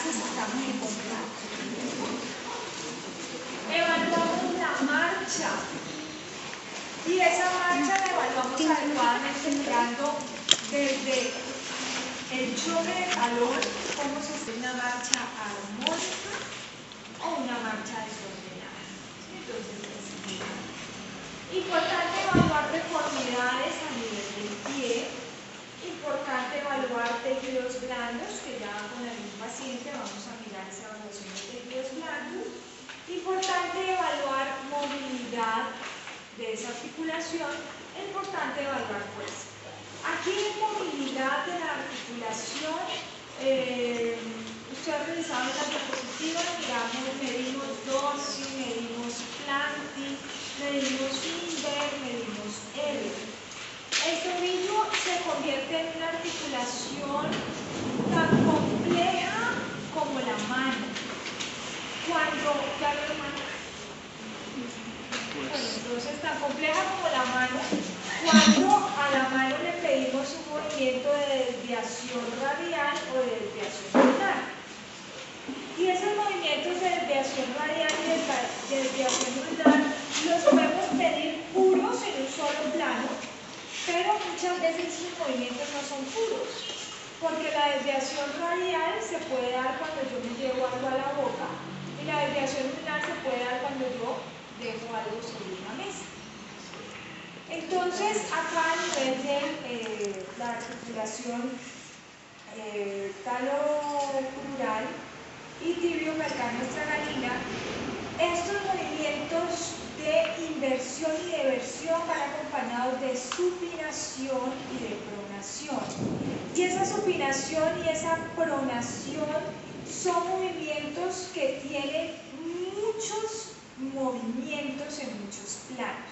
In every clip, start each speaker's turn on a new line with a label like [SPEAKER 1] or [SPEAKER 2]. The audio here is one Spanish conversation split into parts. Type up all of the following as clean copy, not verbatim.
[SPEAKER 1] necesitamos encontrar. Evaluamos la marcha. Y esa marcha la evaluamos adecuadamente mirando desde el choque de calor, cómo se hace una marcha armónica o una marcha desordenada. Entonces, importante evaluar deformidades a nivel del pie. Importante evaluar tejidos blandos, que ya con algún paciente vamos a mirar esa evaluación de tejidos blandos. Importante evaluar movilidad de esa articulación. Importante evaluar fuerza. Aquí en movilidad de la articulación, ustedes realizaron las diapositivas, medimos dorsi, medimos planti, medimos inver, medimos L. El tobillo se convierte en una articulación tan compleja como la mano. Entonces tan compleja como la mano, cuando a la mano le pedimos un movimiento de desviación radial o de desviación lunar. Y esos movimientos de desviación radial y de desviación lunar los podemos pedir puros en un solo plano, pero muchas veces sus movimientos no son puros, porque la desviación radial se puede dar cuando yo me llevo algo a la boca y la desviación lunar se puede dar cuando yo dejo algo sobre una mesa. Entonces, acá a nivel de la articulación talocrural y tibio-calcáneo-estragalina, estos movimientos de inversión y de eversión van acompañados de supinación y de pronación. Y esa supinación y esa pronación son movimientos que tienen muchos movimientos en muchos planos.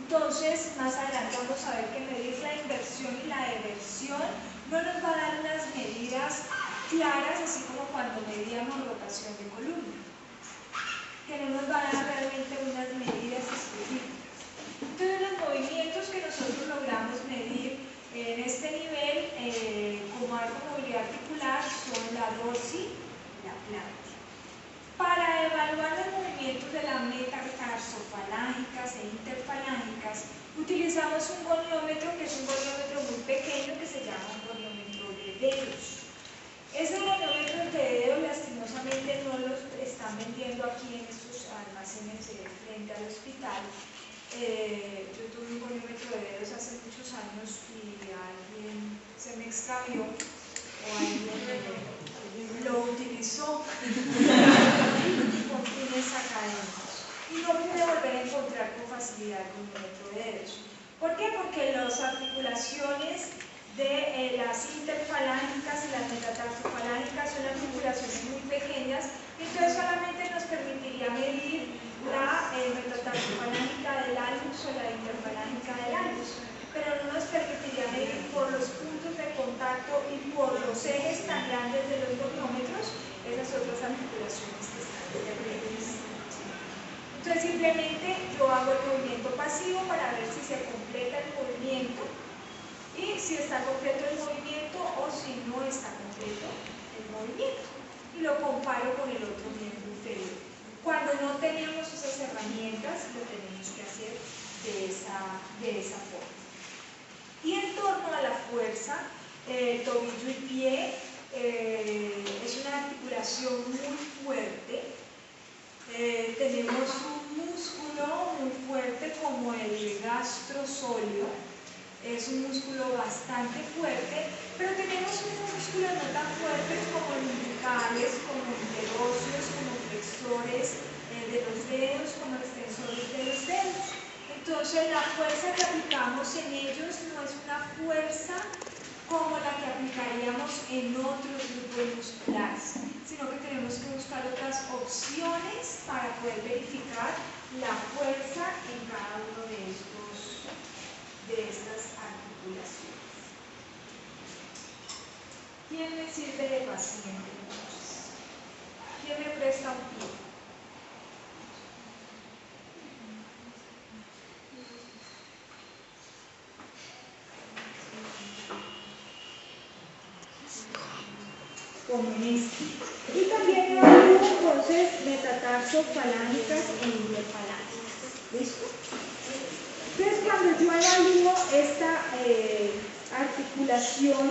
[SPEAKER 1] Entonces, más adelante vamos a ver que medir la inversión y la eversión no nos va a dar unas medidas claras, así como cuando medíamos rotación de columna, que no nos va a dar realmente unas medidas específicas. Entonces, los movimientos que nosotros logramos medir en este nivel como alta movilidad articular son la dorsi y la planti. Para evaluar los movimientos de las metatarsofalángicas e interfalángicas, utilizamos un goniómetro, que es un goniómetro muy pequeño, que se llama un goniómetro de dedos. Ese goniómetro de dedos, lastimosamente, no los están vendiendo aquí en estos almacenes frente al hospital. Yo tuve un goniómetro de dedos hace muchos años y alguien se me extravió o alguien lo utilizó con fines académicos y no pude volver a encontrar con facilidad el goniómetro de dedos. ¿Por qué? Porque las articulaciones de las interfalángicas y las metatarsofalángicas son articulaciones muy pequeñas, entonces solamente nos permitiría medir la metatarsofalágica del hallux o la interfalángica del hallux, pero no nos permitiría medir por los puntos de contacto y por los ejes tan grandes de los goniómetros esas otras articulaciones que están intervenidas. Entonces simplemente yo hago el movimiento pasivo para ver si se completa el movimiento y si está completo el movimiento o si no está completo el movimiento, y lo comparo con el otro miembro inferior. Cuando no tenemos esas herramientas, lo tenemos que hacer de esa forma. Y en torno a la fuerza, tobillo y pie es una articulación muy fuerte. Tenemos un músculo muy fuerte como el gastrosóleo. Es un músculo bastante fuerte, pero tenemos unos músculos no tan fuertes como lumbricales, como interóseos, como flexores de los dedos, como extensores de los dedos. Entonces la fuerza que aplicamos en ellos no es una fuerza como la que aplicaríamos en otros grupos musculares, sino que tenemos que buscar otras opciones para poder verificar la fuerza en cada uno de estas articulaciones. ¿Quién me sirve de paciente entonces? ¿Quién me presta un pie? como en este. Y también evalúo entonces metatarsofalángicas e iliofalángica. ¿Listo? Entonces cuando yo evalúo esta articulación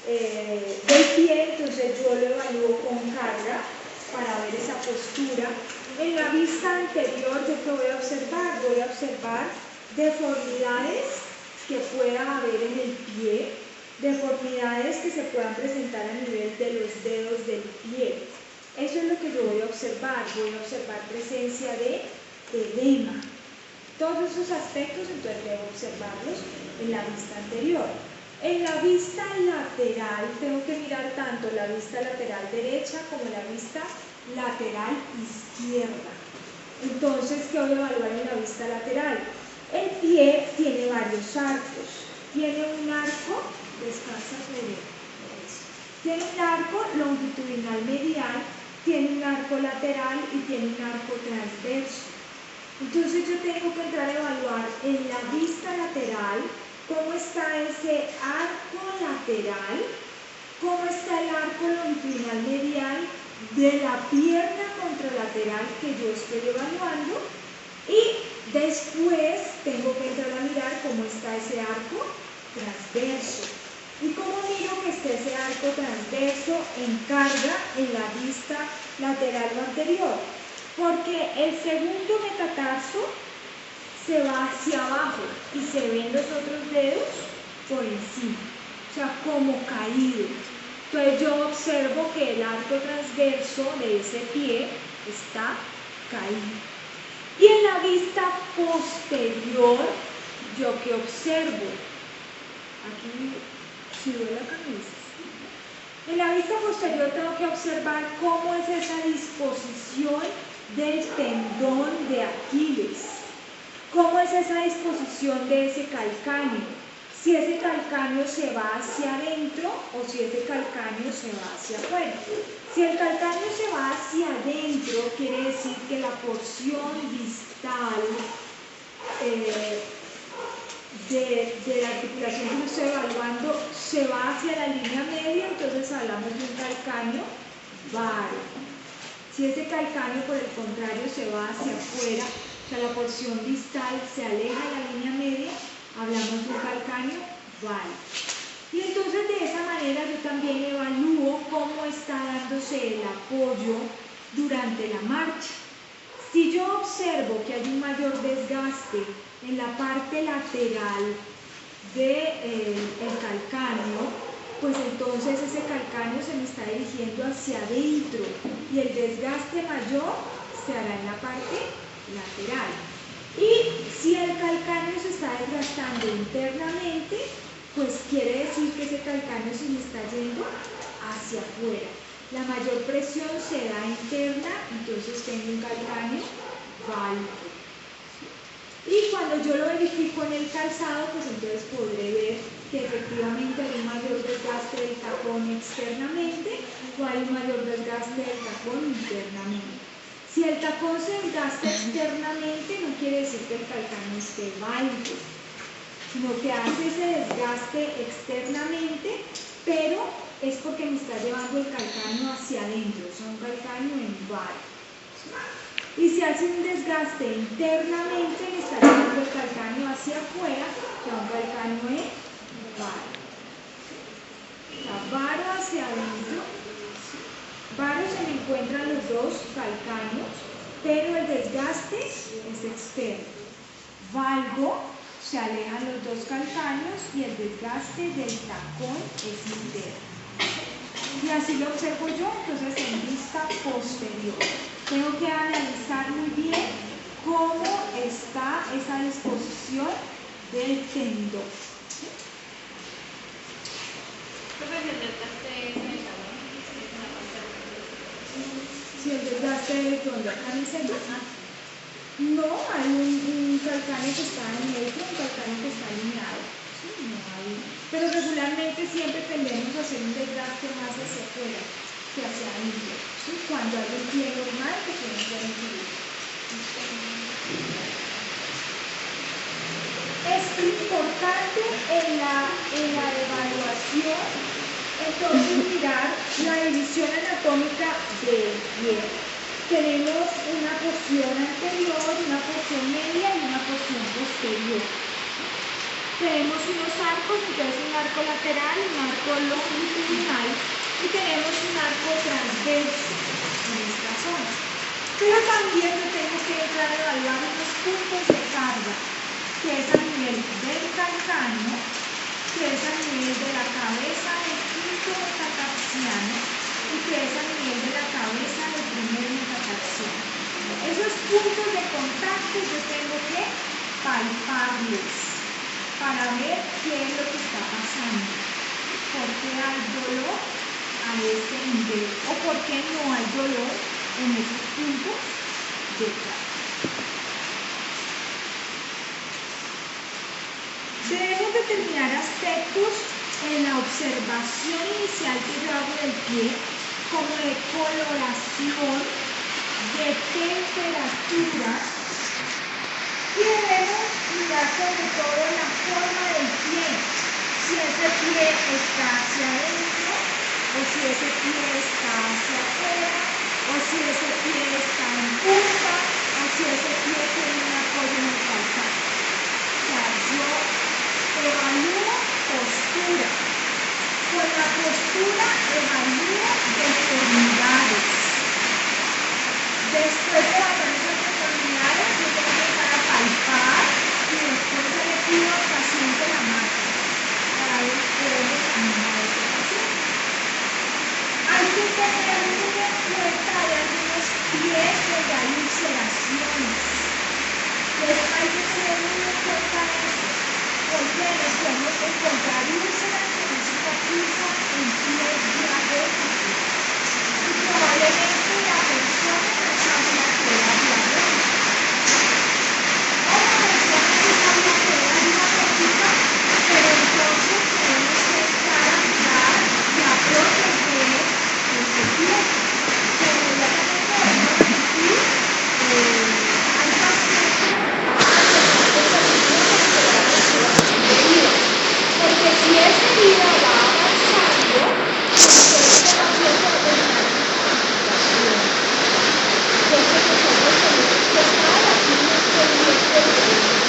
[SPEAKER 1] del pie, entonces yo lo evalúo con carga para ver esa postura. En la vista anterior, ¿yo qué voy a observar? Voy a observar deformidades que pueda haber en el pie, deformidades que se puedan presentar a nivel de los dedos del pie. Eso es lo que yo voy a observar. Voy a observar presencia de edema. Todos esos aspectos, entonces debo observarlos en la vista anterior. En la vista lateral, tengo que mirar tanto la vista lateral derecha como la vista lateral izquierda. Entonces, ¿qué voy a evaluar en la vista lateral? El pie tiene varios arcos. Tiene un arco, descansa sobre eso. Tiene un arco longitudinal medial, tiene un arco lateral y tiene un arco transverso. Entonces yo tengo que entrar a evaluar en la vista lateral cómo está ese arco lateral, cómo está el arco longitudinal medial de la pierna contralateral que yo estoy evaluando, y después tengo que entrar a mirar cómo está ese arco transverso. ¿Y cómo miro que esté ese arco transverso en carga en la vista lateral o anterior? Porque el segundo metatarso se va hacia abajo y se ven los otros dedos por encima, o sea, como caído. Entonces yo observo que el arco transverso de ese pie está caído. Y en la vista posterior, ¿yo qué observo? Aquí subo la camisa. En la vista posterior tengo que observar cómo es esa disposición del tendón de Aquiles. ¿Cómo es esa disposición de ese calcáneo? Si ese calcáneo se va hacia adentro o si ese calcáneo se va hacia afuera. Si el calcáneo se va hacia adentro, quiere decir que la porción distal de la articulación que yo estoy evaluando se va hacia la línea media, entonces hablamos de un calcáneo varo. Si ese calcáneo, por el contrario, se va hacia afuera, o sea, la porción distal se aleja de la línea media, hablamos de un calcáneo varo. Y entonces de esa manera yo también evalúo cómo está dándose el apoyo durante la marcha. Si yo observo que hay un mayor desgaste en la parte lateral del calcáneo, pues entonces ese calcáneo se me está dirigiendo hacia adentro y el desgaste mayor se hará en la parte lateral. Y si el calcáneo se está desgastando internamente, pues quiere decir que ese calcáneo se me está yendo hacia afuera. La mayor presión se da interna, entonces tengo un calcáneo válido. Y cuando yo lo verifico en el calzado, pues entonces podré ver que efectivamente hay un mayor desgaste del tacón externamente o hay un mayor desgaste del tacón internamente. Si el tacón se desgasta externamente, no quiere decir que el calcáneo esté válido, sino que hace ese desgaste externamente, pero es porque me está llevando el calcáneo hacia adentro, o sea, un calcáneo en varo. Y si hace un desgaste internamente, me está llevando el calcáneo hacia afuera, o sea, un calcáneo en varo. O sea, varo hacia adentro. Varo se me encuentran los dos calcáneos, pero el desgaste es externo. Valgo, se alejan los dos calcáneos y el desgaste del tacón es interno. Y así lo observo yo, entonces en vista posterior. Tengo que analizar muy bien cómo está esa disposición del tendón. Si el desgaste del tendón, acá me dice no, hay un calcáneo que está neutro, un calcáneo que está alineado. Sí, no hay. Pero regularmente siempre tendemos a hacer un desgaste más hacia afuera que hacia adentro. ¿Sí? Cuando hay un pie normal que tiene que recibir. Es importante en la evaluación, entonces mirar la división anatómica del pie. Tenemos una porción anterior, una porción media y una porción posterior. Tenemos unos arcos, entonces un arco lateral, un arco longitudinal y tenemos un arco transverso en esta zona. Pero también yo tengo que entrar a evaluar unos puntos de carga, que es a nivel del calcáneo, que es a nivel de la cabeza del quinto metatarsiano y que es a nivel de la cabeza del primer metatarsiano. Esos puntos de contacto yo tengo que palparlos para ver qué es lo que está pasando, por qué hay dolor a este nivel o por qué no hay dolor en esos puntos de carga. Debemos determinar aspectos en la observación inicial que yo hago del pie, como de coloración, de temperatura, y debemos mirar sobre todo la forma del pie, si ese pie está hacia adentro, o si ese pie está hacia afuera, o si ese pie está en punta, o si ese pie tiene un apoyo en el calcáneo. O sea, yo evalúo postura. Con la postura evalúo deformidades. Después de evaluar esas deformidades, yo tengo que empezar a palpar y después yo le pido al paciente la máquina para ver cómo camina ese paciente. Hay que tener muy en cuenta de algunos pies donde hay ulceraciones. Entonces hay que tener muy en cuenta eso, porque nos podemos encontrar úlceras que no cicatrizan en pies diabéticos y probablemente la persona no sabía que era diabética. O la persona no sabía que era diabética, pero entonces tenemos que estar a mirar y a proteger ese pie. Que inmediatamente debemos decir, hay pacientes porque si esa herida va avanzando, entonces ese paciente va a terminar en una complicación. Entonces nosotros tenemos que estar aquí muy pendientes de eso.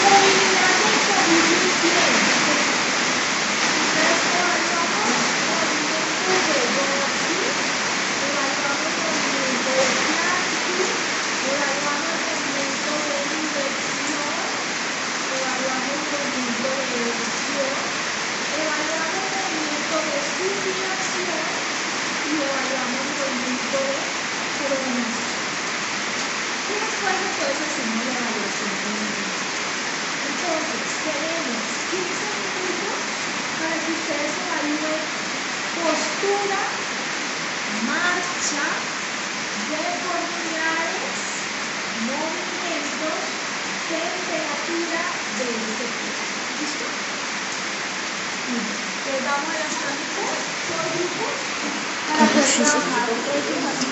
[SPEAKER 1] Movilidad del tobillo y pie. Entonces evaluamos movimiento de dosis, evaluamos movimiento de plantis, evaluamos movimiento de inversión, evaluamos movimiento de erección, evaluamos movimiento de supinación y evaluamos movimiento de pronación. Y después de todo eso hacemos la evaluación de movimiento. Entonces, tenemos 15 minutos para que ustedes evalúen postura, marcha, deformidades, movimientos, temperatura de este pie. ¿Listo? Entonces vamos a las prácticas por grupos para poder trabajar.